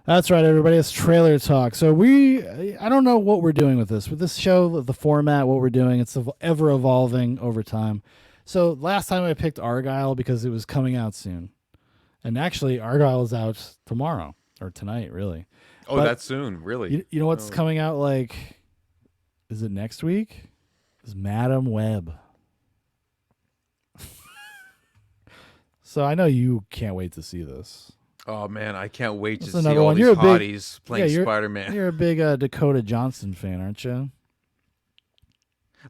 That's right, everybody. It's trailer talk. So I don't know what we're doing with this show, the format, what we're doing. It's ever evolving over time. So last time I picked Argyle because it was coming out soon, and actually Argyle is out tomorrow or tonight, really. Oh, But that's soon, really? you know what's Oh, coming out like? Is it next week? Is Madam Web. So I know you can't wait to see this. oh man, I can't wait That's to see another all one. these You're a big hotties yeah. playing Spider-Man. You're a big Dakota Johnson fan, aren't you?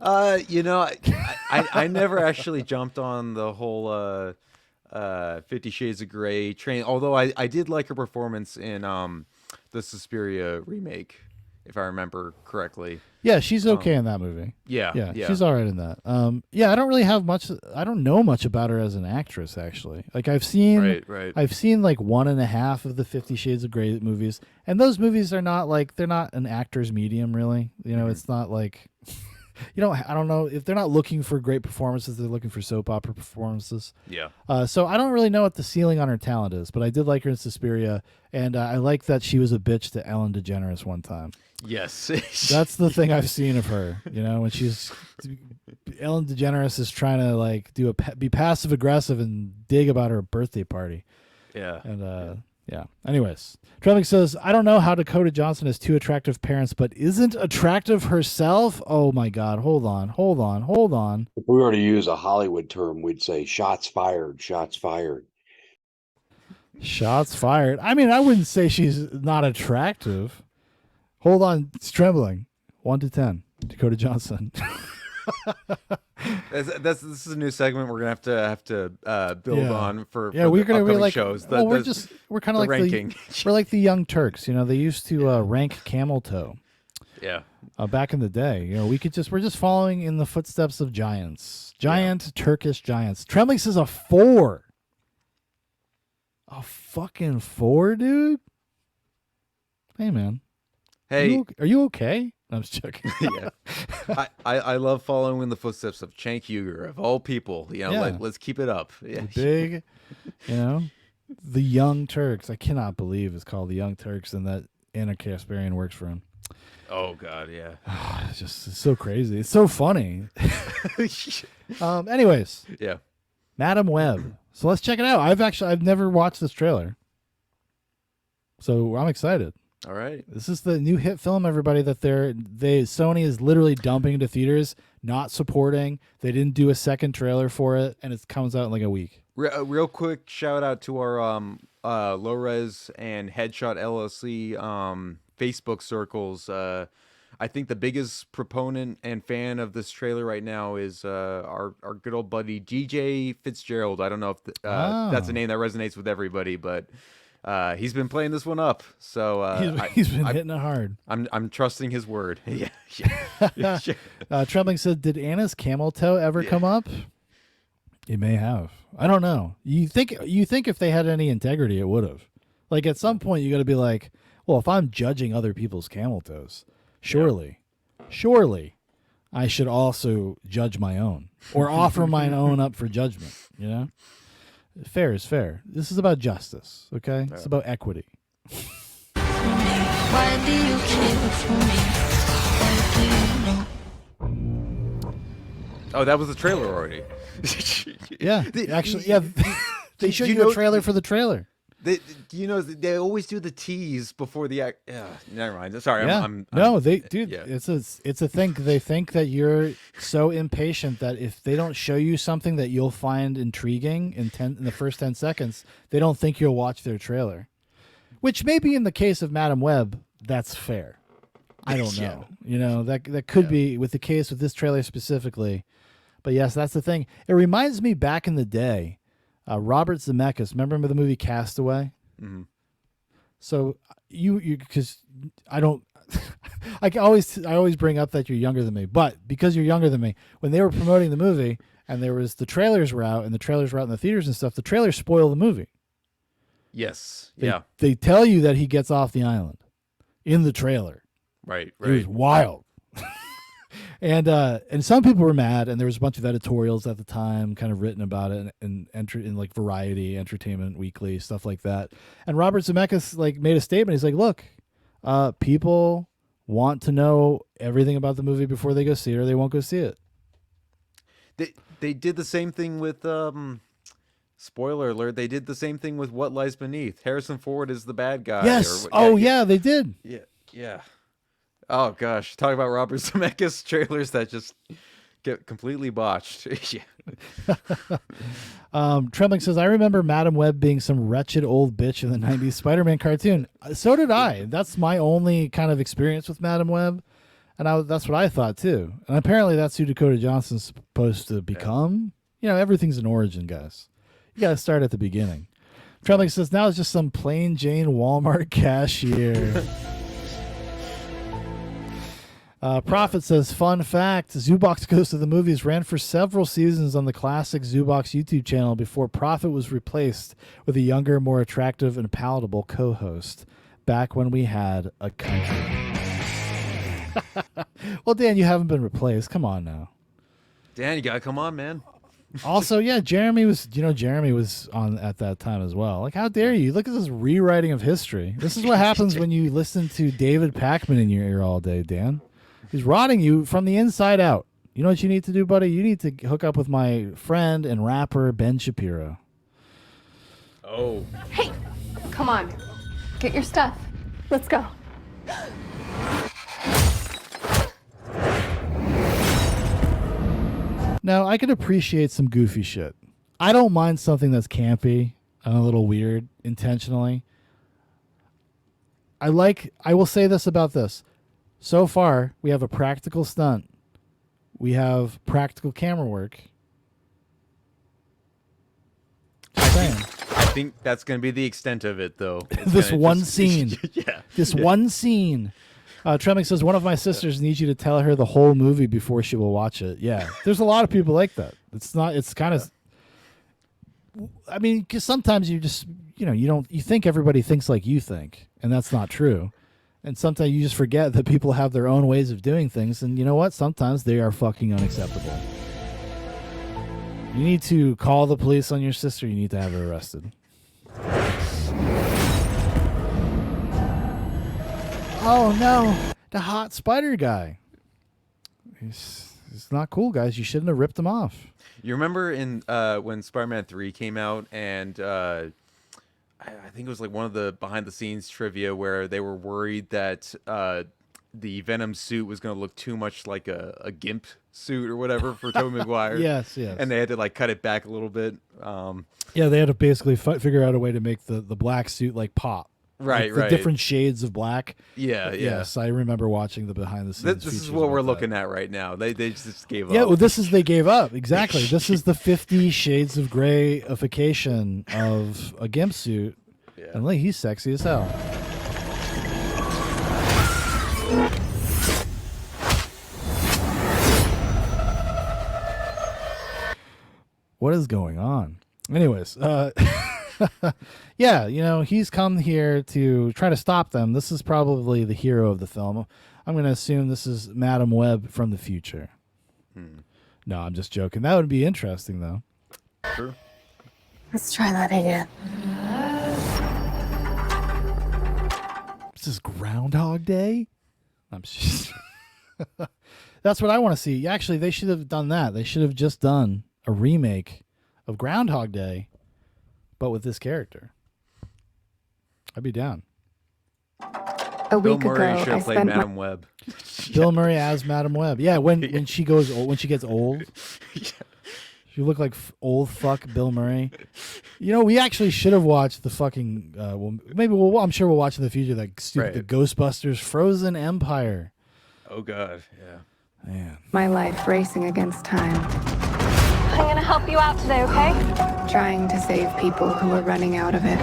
I never actually jumped on the whole 50 Shades of Grey train, although I did like her performance in the Suspiria remake, if I remember correctly. Yeah, she's okay Um, in that movie. yeah, Yeah, yeah. she's all right in that. Yeah, I don't really have much. I don't know much about her as an actress, actually. Like Right, right. I've seen like one and a half of the 50 Shades of Grey movies, and those movies are not like they're not an actor's medium, really. You know, Hmm. it's not like I don't know if they're not looking for great performances; they're looking for soap opera performances. Yeah. So I don't really know what the ceiling on her talent is, but I did like her in Suspiria, and I like that she was a bitch to Ellen DeGeneres one time. Yes. That's the thing I've seen of her. You know, when she's Ellen DeGeneres is trying to like be passive aggressive and dig about her birthday party, Yeah. and Yeah. yeah. Anyways, Trevik says I don't know how Dakota Johnson has two attractive parents, but isn't attractive herself. Oh my God! Hold on, hold on, hold on. If we were to use a Hollywood term, we'd say shots fired, shots fired. Shots fired. I mean, I wouldn't say she's not attractive. Hold on, it's trembling. 1 to 10. Dakota Johnson. This is a new segment we're gonna have to build Yeah. on Yeah, for we're the gonna be upcoming like, shows. well, we're kind of The like ranking. we're like the Young Turks. You know, they used to rank camel toe Yeah. back in the day. You know, we're just following in the footsteps of giant Turkish giants. Trembling says a 4. A fucking 4, dude. Hey, man, Hey, are you okay? I'm just joking. yeah. I love following in the footsteps of Cenk Uygur of all people. Yeah. Let's keep it up. Yeah. The big, you know, the Young Turks. I cannot believe it's called the Young Turks and that Anna Kasparian works for him. Oh God, yeah. It's so crazy. It's so funny. Anyways, Yeah. Madam Web. So let's check it out. I've never watched this trailer, so I'm excited. All right. This is the new hit film, everybody. That Sony is literally dumping into theaters, not supporting. They didn't do a second trailer for it, and it comes out in like a week. Real quick shout out to our low res and Headshot LLC Facebook circles. I think the biggest proponent and fan of this trailer right now is our good old buddy DJ Fitzgerald. I don't know if that's a name that resonates with everybody, but he's been playing this one up. So He's been hitting it hard. I'm trusting his word. Yeah. Yeah. Trembling said, "Did Anna's camel toe ever come up?" It may have. I don't know. You think if they had any integrity, it would have. Like at some point, you got to be like, well, if I'm judging other people's camel toes, surely, I should also judge my own or offer my own up for judgment. You know, fair is fair. This is about justice. Okay, it's about equity. Why do you care for me? Why do you know? Oh, that was the trailer already. Yeah, actually, yeah. They showed you a trailer for the trailer. They always do the tease before the act. Yeah, never mind. Sorry, Yeah. Dude, yeah. it's a thing. They think that you're so impatient that if they don't show you something that you'll find intriguing in the first 10 seconds, they don't think you'll watch their trailer. Which maybe in the case of Madam Web, that's fair. I don't know. You know, that could be with the case with this trailer specifically. But yes, that's the thing. It reminds me back in the day, Robert Zemeckis. Remember the movie Castaway? Mhm. So you because I don't. I always bring up that you're younger than me, but because you're younger than me, when they were promoting the movie and the trailers were out and the trailers were out in the theaters and stuff, the trailers spoil the movie. Yes. They, They tell you that he gets off the island in the trailer. Right. It was wild. And some people were mad, and there was a bunch of editorials at the time kind of written about it in like Variety, Entertainment Weekly, stuff like that. And Robert Zemeckis like made a statement. He's like, look, people want to know everything about the movie before they go see it, or they won't go see it. They did the same thing with spoiler alert, they did the same thing with What Lies Beneath. Harrison Ford is the bad guy. Yes. Yeah, they did. Yeah. Oh gosh, talk about Robert Zemeckis trailers that just get completely botched. Yeah. Trembling says, I remember Madam Web being some wretched old bitch in the 90s Spider-Man cartoon. So did I. That's my only kind of experience with Madam Web. And that's what I thought, too. And apparently that's who Dakota Johnson's supposed to become. You know, everything's an origin, guys. You got to start at the beginning. Trembling says, now it's just some plain Jane Walmart cashier. Prophet says, fun fact, Zoobox Goes to the Movies ran for several seasons on the classic Zoobox YouTube channel before Prophet was replaced with a younger, more attractive, and palatable co-host back when we had a country. Well, Dan, you haven't been replaced. Come on now. Dan, you gotta come on, man. Also, yeah, Jeremy was on at that time as well. Like, how dare you? Look at this rewriting of history. This is what happens when you listen to David Pakman in your ear all day, Dan. He's rotting you from the inside out. You know what you need to do, buddy? You need to hook up with my friend and rapper, Ben Shapiro. Oh. Hey, come on. Get your stuff. Let's go. Now, I can appreciate some goofy shit. I don't mind something that's campy and a little weird intentionally. I will say this about this. So far, we have a practical stunt. We have practical camera work. I think that's going to be the extent of it, though. This one scene. Yeah. This one scene. Tremming says, one of my sisters needs you to tell her the whole movie before she will watch it. Yeah. There's a lot of people like that. It's kind of, I mean, because sometimes you just, you think everybody thinks like you think, and that's not true. And sometimes you just forget that people have their own ways of doing things. And you know what? Sometimes they are fucking unacceptable. You need to call the police on your sister. You need to have her arrested. Oh, no. The hot spider guy. He's not cool, guys. You shouldn't have ripped him off. You remember in when Spider-Man 3 came out, and I think it was like one of the behind-the-scenes trivia where they were worried that the Venom suit was going to look too much like a GIMP suit or whatever for Tobey Maguire. Yes. And they had to like cut it back a little bit. Yeah, they had to basically figure out a way to make the black suit like pop. Right, like the different shades of black. Yeah. Yes, I remember watching the behind-the-scenes. This is what we're looking at right now. They just gave up. Yeah, well, they gave up. Exactly. This is the 50 Shades of Grayification of a GIMP suit. Yeah. And look, he's sexy as hell. What is going on? Anyways, yeah, he's come here to try to stop them. This is probably the hero of the film. I'm going to assume this is Madam Web from the future. No, I'm just joking. That would be interesting, though. True. Let's try that again. This is Groundhog Day? I'm just... That's what I want to see. Actually, they should have done that. They should have just done a remake of Groundhog Day, but with this character. I'd be down. A week Bill Murray ago, should I have played spent Madam Web. Bill Murray as Madam Web. Yeah, when she gets old. Yeah. She look like old fuck Bill Murray. We actually should have watched the fucking. I'm sure we'll watch in the future that stupid the Ghostbusters Frozen Empire. Oh God, yeah. Man, my life racing against time, I'm gonna help you out today, okay? trying to save people who were running out of it.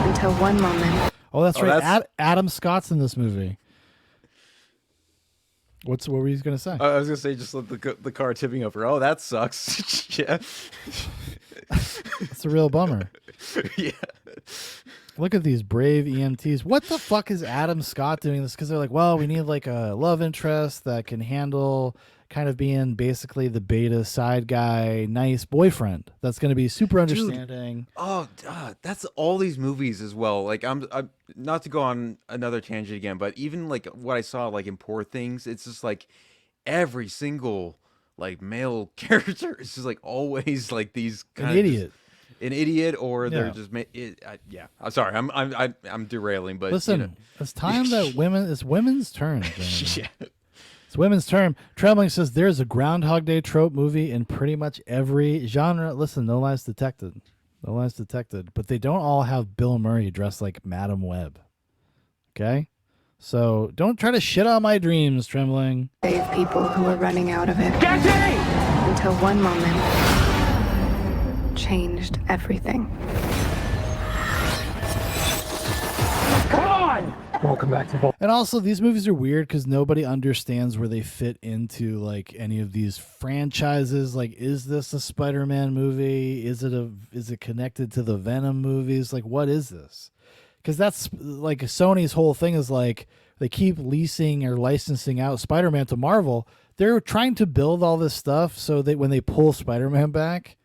Until one moment, oh, that's right. Adam Scott's in this movie. What were you gonna say? I was gonna say just let the car tipping over. Oh, that sucks. Yeah. It's a real bummer. Yeah. Look at these brave EMTs. What the fuck is Adam Scott doing this? Because they're like, well, we need like a love interest that can handle kind of being basically the beta side guy, nice boyfriend that's going to be super understanding. Oh, that's all these movies as well. Like I'm not to go on another tangent again, but even like what I saw like in Poor Things, it's just like every single like male character is just like always like these kind An of idiot. an idiot, or they're Yeah. just yeah. I'm sorry, I'm derailing, but Listen, you know. it's time that it's women's turn. Yeah. It's women's turn. Trembling says there's a Groundhog Day trope movie in pretty much every genre. Listen, no lies detected. No lies detected. But they don't all have Bill Murray dressed like Madam Web. Okay? So don't try to shit on my dreams, Trembling. Save people who are running out of it. Until one moment changed everything. And also, these movies are weird because nobody understands where they fit into like any of these franchises. Like, is this a Spider-Man movie? Is it connected to the Venom movies? Like, what is this? Because that's like Sony's whole thing is like they keep leasing or licensing out Spider-Man to Marvel. They're trying to build all this stuff so that when they pull Spider-Man back,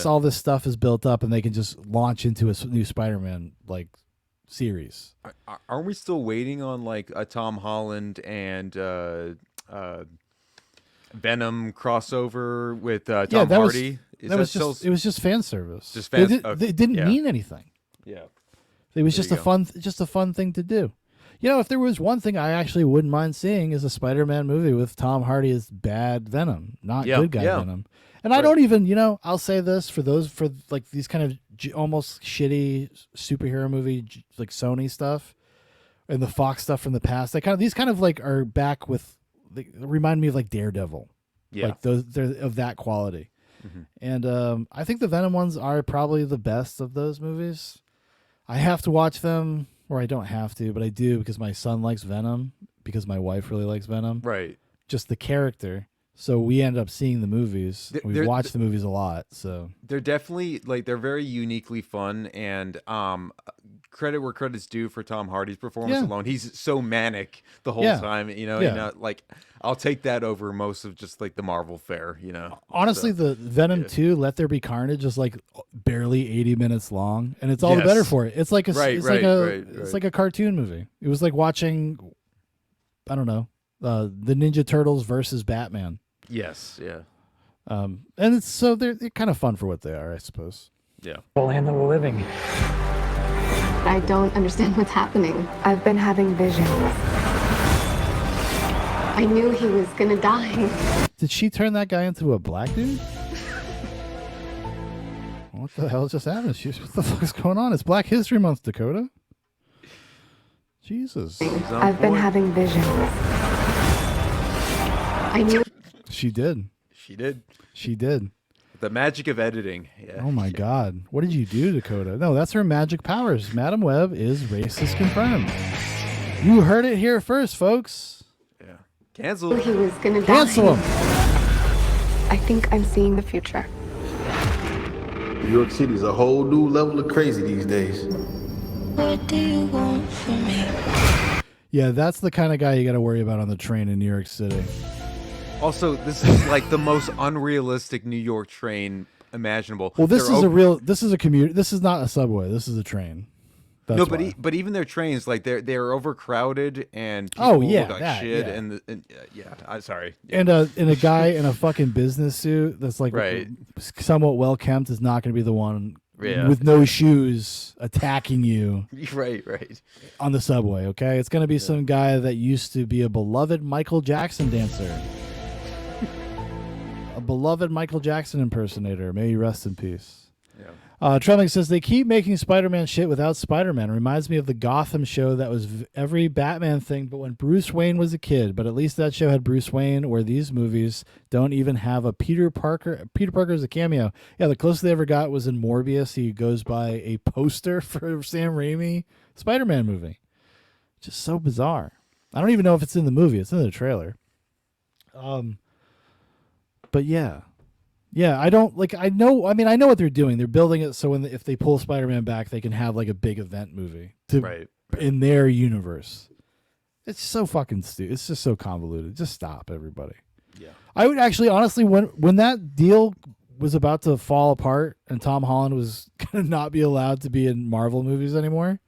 all this stuff is built up and they can just launch into a new Spider-Man like series. Aren't we still waiting on like a Tom Holland and Venom crossover with Tom Hardy? It was just fan service. Just fan. It didn't mean anything. Yeah. It was There just you a fun thing to do. You know, if there was one thing I actually wouldn't mind seeing is a Spider-Man movie with Tom Hardy as bad Venom, not good guy Venom. And I don't even, I'll say this for like these kind of almost shitty superhero movie like Sony stuff and the Fox stuff from the past. These kind of like are back with, they remind me of like Daredevil. Yeah. Like they're of that quality. Mm-hmm. And I think the Venom ones are probably the best of those movies. I have to watch them, or I don't have to, but I do because my son likes Venom, because my wife really likes Venom. Right. Just the character. So we end up seeing the movies. We've watched the movies a lot. So they're definitely like they're very uniquely fun, and credit where credit's due for Tom Hardy's performance alone. He's so manic the whole time, like I'll take that over most of just like the Marvel fare, Honestly, the Venom 2, Let There Be Carnage is like barely 80 minutes long, and it's all the better for it. It's like it's like a cartoon movie. It was like watching, I don't know, the Ninja Turtles versus Batman. Yes, yeah. And it's so they're kind of fun for what they are, I suppose. Yeah. Land of the living. I don't understand what's happening. I've been having visions. I knew he was gonna die. Did she turn that guy into a black dude? What the hell just happened? What the fuck is going on? It's Black History Month, Dakota. Jesus. I've been having visions. I knew. She did. She did. She did. The magic of editing. Yeah. Oh my God. What did you do, Dakota? No, that's her magic powers. Madam Web is racist confirmed. You heard it here first, folks. Yeah. Cancel. He was gonna die. Cancel him. I think I'm seeing the future. New York City's a whole new level of crazy these days. What do you want from me? Yeah, that's the kind of guy you got to worry about on the train in New York City. Also, this is like the most unrealistic New York train imaginable. Well, this is a commute. This is not a subway. This is a train. That's no, why. but even their trains, like they're overcrowded and people look like that, shit. yeah. And I'm sorry. And a guy in a fucking business suit that's like somewhat well kempt is not going to be the one with no shoes attacking you. Right. On the subway. Okay, it's going to be some guy that used to be a beloved Michael Jackson dancer. A beloved Michael Jackson impersonator. May he rest in peace. Yeah. Trembling says they keep making Spider-Man shit without Spider-Man. It reminds me of the Gotham show that was every Batman thing, but when Bruce Wayne was a kid. But at least that show had Bruce Wayne, where these movies don't even have a Peter Parker. Peter Parker is a cameo. Yeah, the closest they ever got was in Morbius. He goes by a poster for Sam Raimi Spider-Man movie. Just so bizarre. I don't even know if it's in the movie. It's in the trailer. But yeah, Yeah, I don't like. I know. I mean, I know what they're doing. They're building it so if they pull Spider-Man back, they can have like a big event movie Right. in their universe. It's so fucking stupid. It's just so convoluted. Just stop, everybody. Yeah. I would actually, honestly, when that deal was about to fall apart and Tom Holland was gonna not be allowed to be in Marvel movies anymore,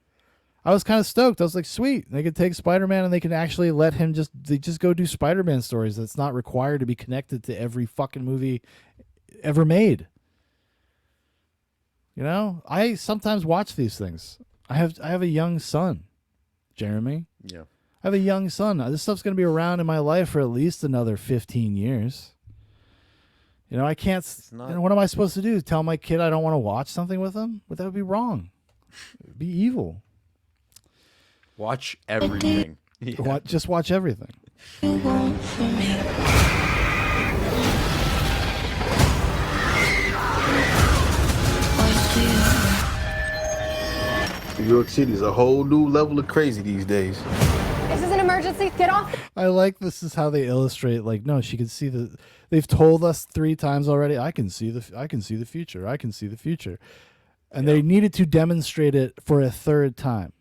I was kind of stoked. I was like, sweet, they could take Spider-Man and they can actually let him just go do Spider-Man stories. That's not required to be connected to every fucking movie ever made. You know, I sometimes watch these things. I have a young son, Jeremy. Yeah. I have a young son. This stuff's going to be around in my life for at least another 15 years. You know, I can't. What am I supposed to do? Tell my kid I don't want to watch something with him? But that would be wrong. It would be evil. Watch everything. Yeah. Just watch everything. You want from me. What do you want? New York City is a whole new level of crazy these days. This is an emergency. Get off. I like this is how they illustrate. Like, no, she can see the. They've told us 3 times already. I can see the future. I can see the future, and they needed to demonstrate it for a 3rd time,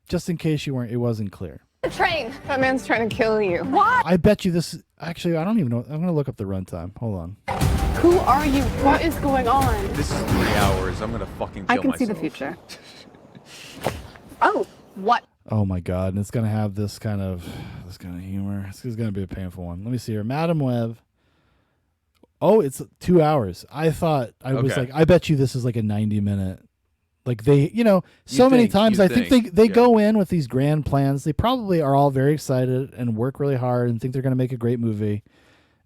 just in case it wasn't clear. The train. That man's trying to kill you. What? I bet you this. Actually, I don't even know. I'm gonna look up the runtime. Hold on. Who are you? What is going on? This is 3 hours. I'm gonna fucking kill I can myself. see the future. Oh, what? Oh my god! And it's gonna have this kind of humor. This is gonna be a painful one. Let me see here. Madam Web. Oh, it's 2 hours. I thought I was Okay. like, I bet you this is like a 90-minute. Like they, so You many think- times you I think think, they yeah. go in with these grand plans. They probably are all very excited and work really hard and think they're gonna make a great movie,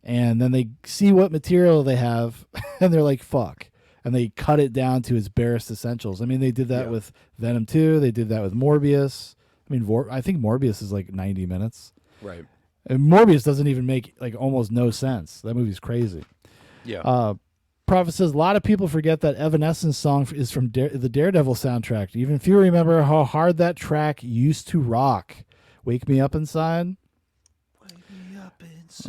and then they see what material they have, and they're like, fuck. And they cut it down to its barest essentials. I mean, they did that with Venom 2. They did that with Morbius. I mean, I think Morbius is like 90 minutes. Right. And Morbius doesn't even make like almost no sense. That movie's crazy. Yeah. Prophet says a lot of people forget that Evanescence song is from the Daredevil soundtrack. Even few remember how hard that track used to rock. Wake Me Up Inside.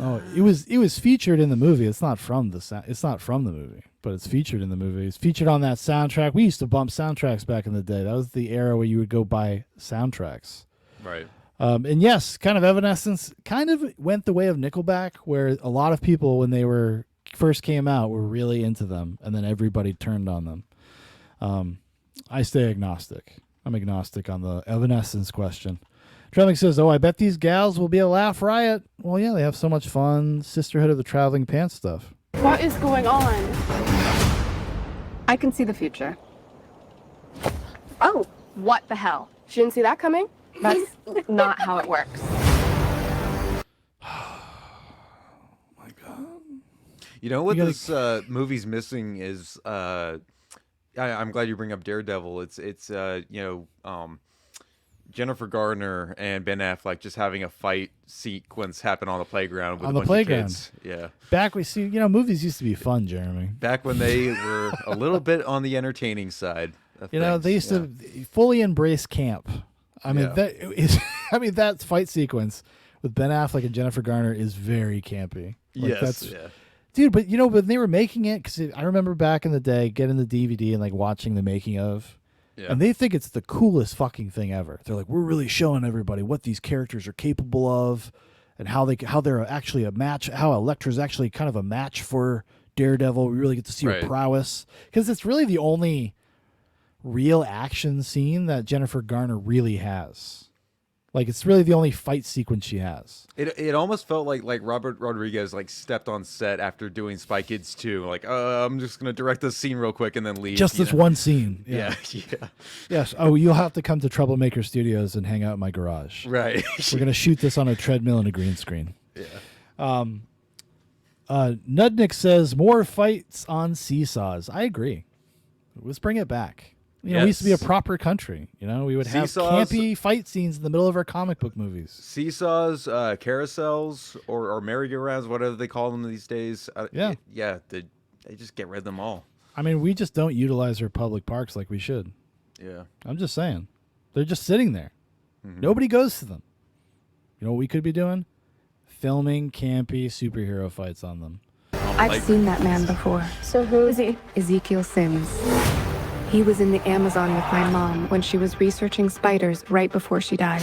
Oh, it was featured in the movie. It's not from the movie, but it's featured in the movie. It's featured on that soundtrack. We used to bump soundtracks back in the day. That was the era where you would go buy soundtracks. Right. And yes, kind of Evanescence kind of went the way of Nickelback, where a lot of people when they first came out were really into them, and then everybody turned on them. I stay agnostic. I'm agnostic on the Evanescence question. Trelling says, "Oh, I bet these gals will be a laugh riot." Well, yeah, they have so much fun. Sisterhood of the Traveling Pants stuff. What is going on? I can see the future. Oh, what the hell? She didn't see that coming? That's not how it works. You know what You this movie's missing is I'm glad you bring up Daredevil. It's Jennifer Gardner and Ben Affleck just having a fight sequence happen on the playground with On a the bunch playground. of kids. Yeah. Back we see, movies used to be fun, Jeremy. Back when they were a little bit on the entertaining side of things. They used to fully embrace camp. I mean, Yeah. that is, that fight sequence with Ben Affleck and Jennifer Garner is very campy. Like, Yes. Yeah. Dude, but when they were making it, because I remember back in the day getting the DVD and like watching the making of, Yeah. and they think it's the coolest fucking thing ever. They're like, we're really showing everybody what these characters are capable of, and how they're actually a match, how Elektra's actually kind of a match for Daredevil. We really get to see her Right. prowess, because it's really the only real action scene that Jennifer Garner really has. Like, it's really the only fight sequence she has. It almost felt like Robert Rodriguez stepped on set after doing Spy Kids 2. Like, I'm just gonna direct this scene real quick and then leave. Just this one scene. Yeah. Yes. Oh, you'll have to come to Troublemaker Studios and hang out in my garage. Right. We're gonna shoot this on a treadmill and a green screen. Yeah. Nudnik says more fights on seesaws. I agree. Let's bring it back. We used to be a Yes. proper country. We would have Seesaws. campy fight scenes in the middle of our comic book movies. Seesaws, carousels, or merry-go-rounds, whatever they call them these days. They just get rid of them all. I mean, we just don't utilize our public parks like we should. Yeah. I'm just saying. They're just sitting there. Mm-hmm. Nobody goes to them. You know what we could be doing? Filming campy superhero fights on them. On I've seen that man before. So who is he? Ezekiel Sims. He was in the Amazon with my mom when she was researching spiders right before she died.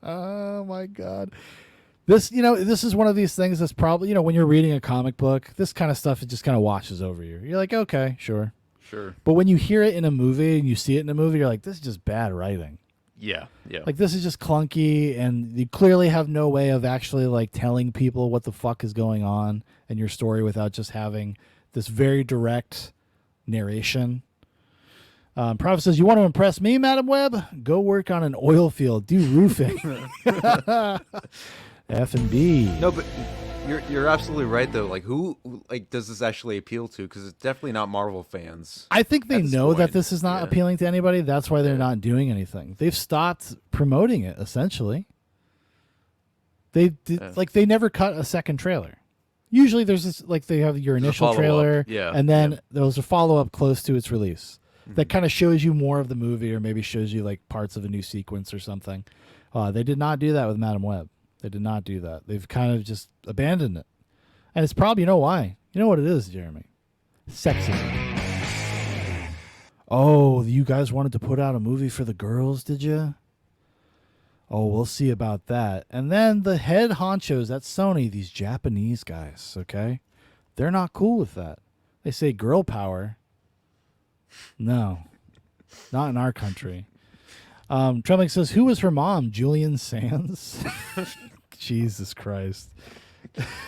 Oh my God. This is one of these things that's probably, when you're reading a comic book, this kind of stuff, it just kind of washes over you. You're like, okay, sure. Sure. But when you hear it in a movie and you see it in a movie, you're like, this is just bad writing. Yeah. Like, this is just clunky, and you clearly have no way of actually, like, telling people what the fuck is going on in your story without just having this very direct narration. Prophet says, you want to impress me, Madam Webb? Go work on an oil field. Do roofing. F&B. No, but you're absolutely right, though. Like, who does this actually appeal to? Because it's definitely not Marvel fans. I think they at this know that point. this is not Yeah. appealing to anybody. That's why they're not doing anything. They've stopped promoting it, essentially. They did, like, they never cut a second trailer. Usually there's this, like, they have your There's a initial follow-up. trailer, Yeah, and then yeah. there's a follow-up close to its release that kind of shows you more of the movie, or maybe shows you, like, parts of a new sequence or something. They did not do that with Madam Web. They did not do that. They've kind of just abandoned it. And it's probably, you know why? You know what it is, Jeremy? Sexism. Oh, you guys wanted to put out a movie for the girls, did you? Oh, we'll see about that. And then the head honchos at Sony, these Japanese guys, okay? They're not cool with that. They say girl power. No, not in our country. Trembling says, who was her mom? Julian Sands? Jesus Christ.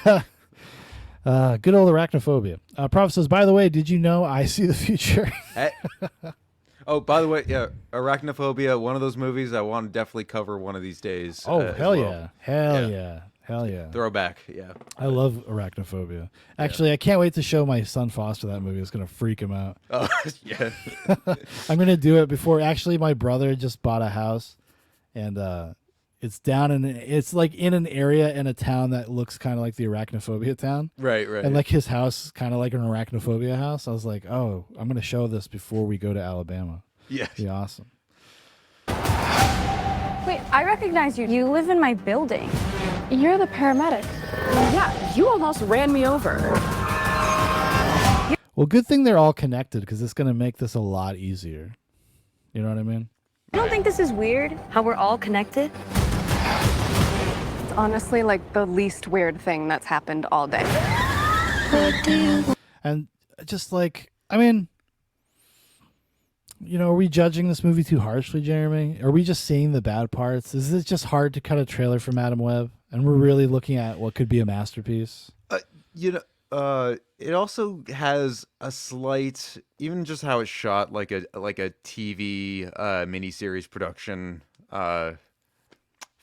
Good old arachnophobia. Prophet says, by the way, did you know I see the future? Oh, by the way, yeah, Arachnophobia, one of those movies I want to definitely cover one of these days. Oh, as hell well. yeah. Hell Yeah. yeah. Hell yeah. Throwback, yeah. I love arachnophobia. Actually, I can't wait to show my son Foster that movie. It's going to freak him out. Oh, yeah. I'm going to do it before. Actually, my brother just bought a house, and it's down it's like in an area in a town that looks kind of like the arachnophobia town. Right. And like his house is kind of like an arachnophobia house. I was like, oh, I'm going to show this before we go to Alabama. Yeah. It'd be awesome. Wait, I recognize you. You live in my building. You're the paramedic. Yeah, you almost ran me over. Well, good thing they're all connected, because it's going to make this a lot easier. You know what I mean? You don't think this is weird? How we're all connected? It's honestly like the least weird thing that's happened all day. And just like, I mean, are we judging this movie too harshly, Jeremy? Are we just seeing the bad parts? Is it just hard to cut a trailer for Madam Web, and we're really looking at what could be a masterpiece? It also has a slight, even just how it's shot, like a TV miniseries production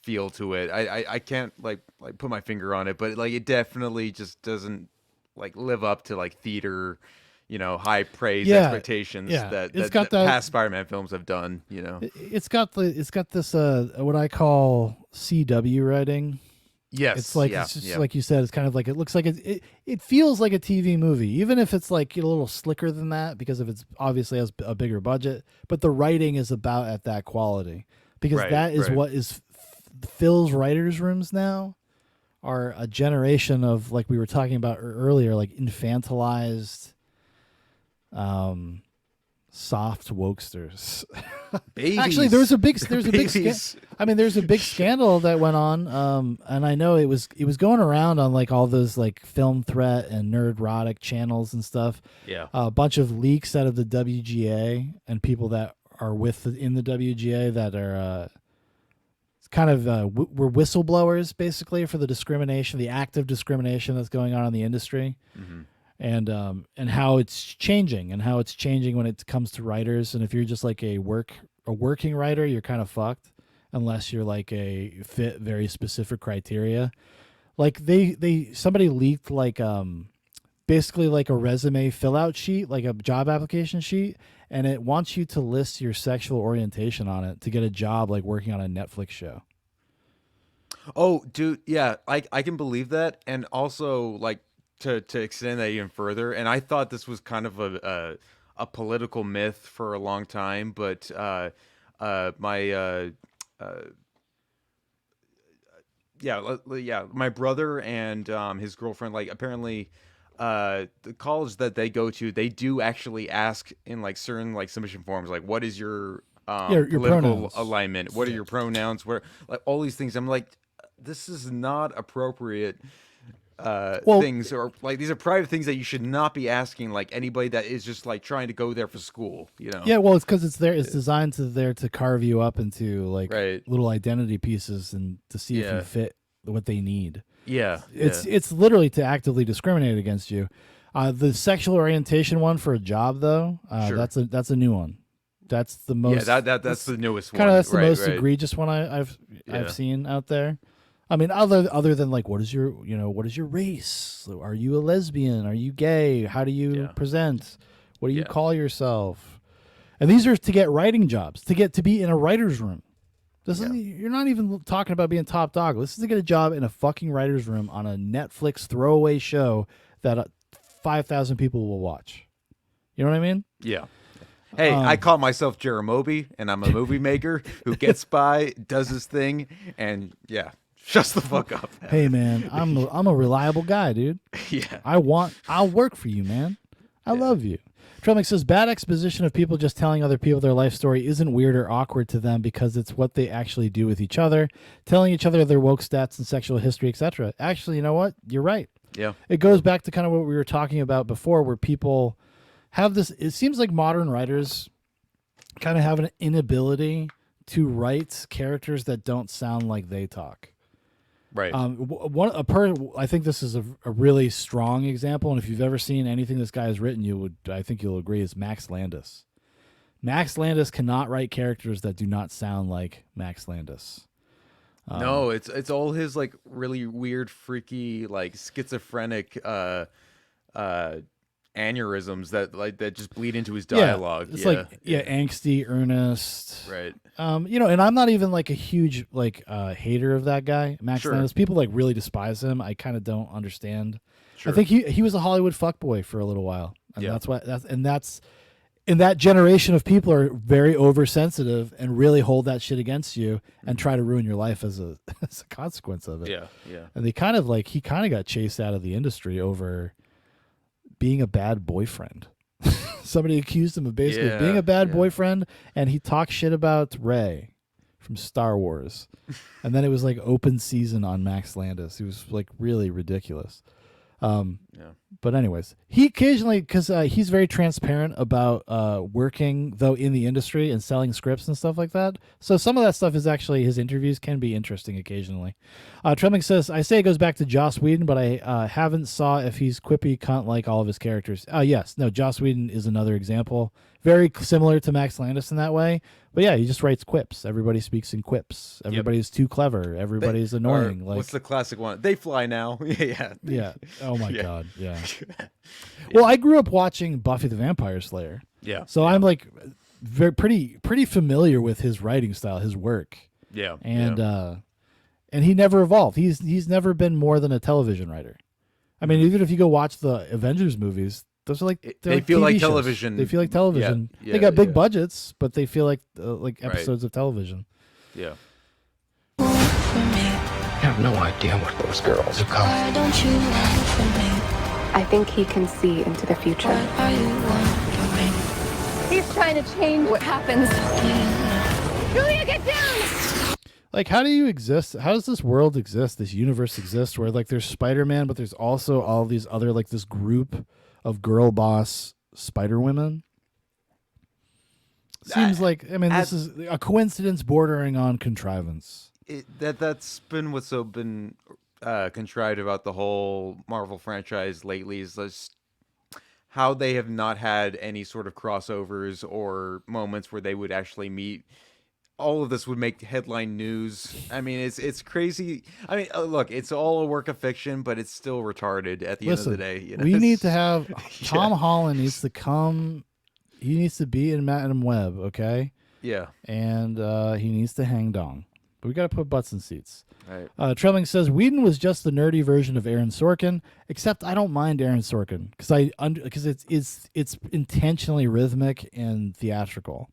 feel to it. I can't like put my finger on it, but like it definitely just doesn't like live up to like theater, high praise expectations that past Spider-Man films have done. It's got this what I call CW writing. Yes, it's like it's just like you said. It's kind of like, it looks like it feels like a TV movie, even if it's like a little slicker than that, because it's obviously has a bigger budget. But the writing is about at that quality, because that is what is Phil's writers' rooms now are a generation of, like we were talking about earlier, like infantilized, soft wokesters. Babies. Actually, there's a big Babies. there's a big scandal that went on, and I know it was going around on like all those like Film Threat and Nerdrotic channels and stuff. Yeah, a bunch of leaks out of the WGA and people that are in the WGA that are kind of were whistleblowers, basically, for the discrimination, the active discrimination that's going on in the industry. Mm-hmm. And how it's changing when it comes to writers. And if you're just like a working writer, you're kind of fucked unless you're like a fit very specific criteria. Like somebody leaked like basically like a resume fill out sheet, like a job application sheet, and it wants you to list your sexual orientation on it to get a job like working on a Netflix show. Oh, dude, yeah, I can believe that. And also like to extend that even further, and I thought this was kind of a political myth for a long time, but yeah. My brother and his girlfriend, like apparently, the college that they go to, they do actually ask in like certain like submission forms, like what is your Your political pronouns. alignment? What are your pronouns? Where like all these things? I'm like, this is not appropriate. Well, Things or like these are private things that you should not be asking like anybody that is just like trying to go there for school, you know. Yeah, well, it's because it's there. It's designed there to carve you up into like Right. little identity pieces and to see if you Yeah. fit what they need. Yeah, It's literally to actively discriminate against you. The sexual orientation one for a job though, Sure. that's a new one. That's the most. that's the newest kind one. of that's the right, most right. egregious one Yeah. I've seen out there. I mean, other than like, what is your race? Are you a lesbian? Are you gay? How do you present? What do you call yourself? And these are to get writing jobs, to be in a writer's room. You're not even talking about being top dog. This is to get a job in a fucking writer's room on a Netflix throwaway show that 5,000 people will watch. You know what I mean? Yeah. Hey, I call myself Jeremobie, and I'm a movie maker who gets by, does his thing, and shuts the fuck up. Hey man, I'm a reliable guy, dude. Yeah. I'll work for you, man. I love you. Trump says bad exposition of people just telling other people their life story isn't weird or awkward to them because it's what they actually do with each other, telling each other their woke stats and sexual history, etc. Actually, you know what? You're right. Yeah. It goes back to kind of what we were talking about before, where people have this. It seems like modern writers kind of have an inability to write characters that don't sound like they talk. Right. I think this is a really strong example, and if you've ever seen anything this guy has written, I think you'll agree, is Max Landis. Max Landis cannot write characters that do not sound like Max Landis. No, it's all his like really weird, freaky, like schizophrenic aneurysms that just bleed into his dialogue. It's angsty, earnest. Right. And I'm not even like a huge hater of that guy, Max Sure. Landis. People like really despise him. I kind of don't understand. Sure. I think he was a Hollywood fuckboy for a little while, and Yeah. that's and that generation of people are very oversensitive and really hold that shit against you and try to ruin your life as a consequence of it. Yeah. Yeah. And he kind of got chased out of the industry over being a bad boyfriend. Somebody accused him of basically being a bad boyfriend, and he talked shit about Rey from Star Wars. And then it was like open season on Max Landis. He was like really ridiculous. But anyways, he occasionally, because he's very transparent about working though in the industry and selling scripts and stuff like that. So some of that stuff is actually, his interviews can be interesting occasionally. Tremming says, I say it goes back to Joss Whedon, but I haven't saw if he's quippy cunt like all of his characters. Yes, no, Joss Whedon is another example. Very similar to Max Landis in that way. But yeah, he just writes quips. Everybody speaks in quips. Everybody's too clever. Everybody's annoying. What's the classic one? They fly now. Yeah. Yeah. Oh my God. Yeah. Well, I grew up watching Buffy the Vampire Slayer. Yeah. So I'm like pretty familiar with his writing style, his work. Yeah. And he never evolved. He's never been more than a television writer. I mean, even if you go watch the Avengers movies, those are they feel TV like shows. television. They feel like television. Yeah, they got big yeah. budgets, but they feel like episodes of television. Yeah. For me, I have no idea what those girls are coming. why don't you want for me? I think he can see into the future. What are you want for me? He's trying to change what happens. Julia, get down! Like, how do you exist? How does this world exist? This universe exist where like there's Spider-Man, but there's also all these other like this group of girl boss Spider Women. Seems like this is a coincidence bordering on contrivance. That's been what's been contrived about the whole Marvel franchise lately is just how they have not had any sort of crossovers or moments where they would actually meet. All of this would make headline news. I mean, it's crazy. I mean, look, it's all a work of fiction, but it's still retarded at the end of the day. You know? We need to have Tom Holland needs to come. He needs to be in Madam Web, okay? Yeah. And he needs to hang dong. But we got to put butts in seats. Right. Trelling says Whedon was just the nerdy version of Aaron Sorkin, except I don't mind Aaron Sorkin because it's intentionally rhythmic and theatrical.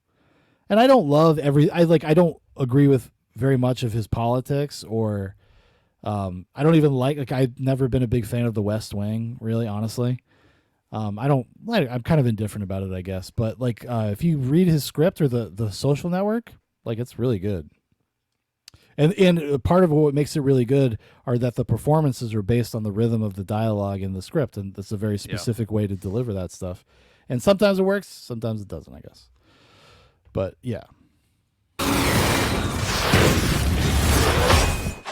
And I don't love I don't agree with very much of his politics or I don't even like I've never been a big fan of The West Wing, really, honestly. I'm kind of indifferent about it, I guess. But like, if you read his script or the Social Network, like it's really good. And part of what makes it really good are that the performances are based on the rhythm of the dialogue in the script, and that's a very specific way to deliver that stuff. And sometimes it works, sometimes it doesn't, I guess. But yeah.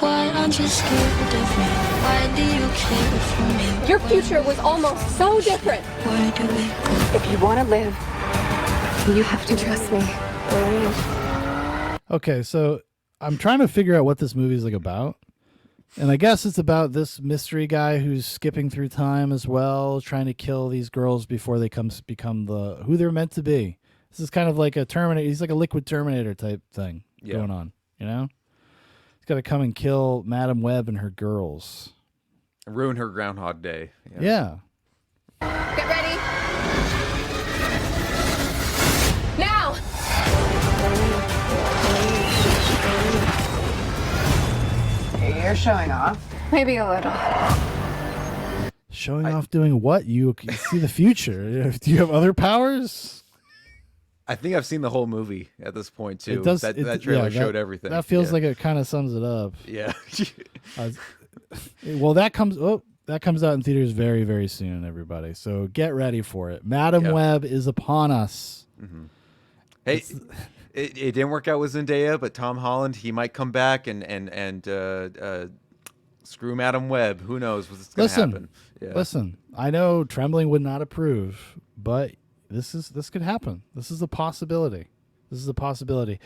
Why aren't you scared of me? Why do you care for me? Your future was almost so different. Why do we go? If you want to live, you have to trust me. Okay, so I'm trying to figure out what this movie is like about. And I guess it's about this mystery guy who's skipping through time as well, trying to kill these girls before they become who they're meant to be. This is kind of like a Terminator. He's like a liquid Terminator type thing going on, you know? He's got to come and kill Madam Web and her girls. Ruin her Groundhog Day. Yeah. Get ready. Now. You're showing off. Maybe a little. Showing off doing what? You see the future. Do you have other powers? I think I've seen the whole movie at this point too. It does. That trailer showed everything. That feels like it kind of sums it up. Yeah. Well, that comes out in theaters very, very soon, everybody. So get ready for it. Madam Web is upon us. Mm-hmm. Hey, it didn't work out with Zendaya, but Tom Holland, he might come back and screw Madam Web. Who knows what's going to happen? Yeah. Listen, I know Trembling would not approve, but this could happen. This is a possibility. This is a possibility.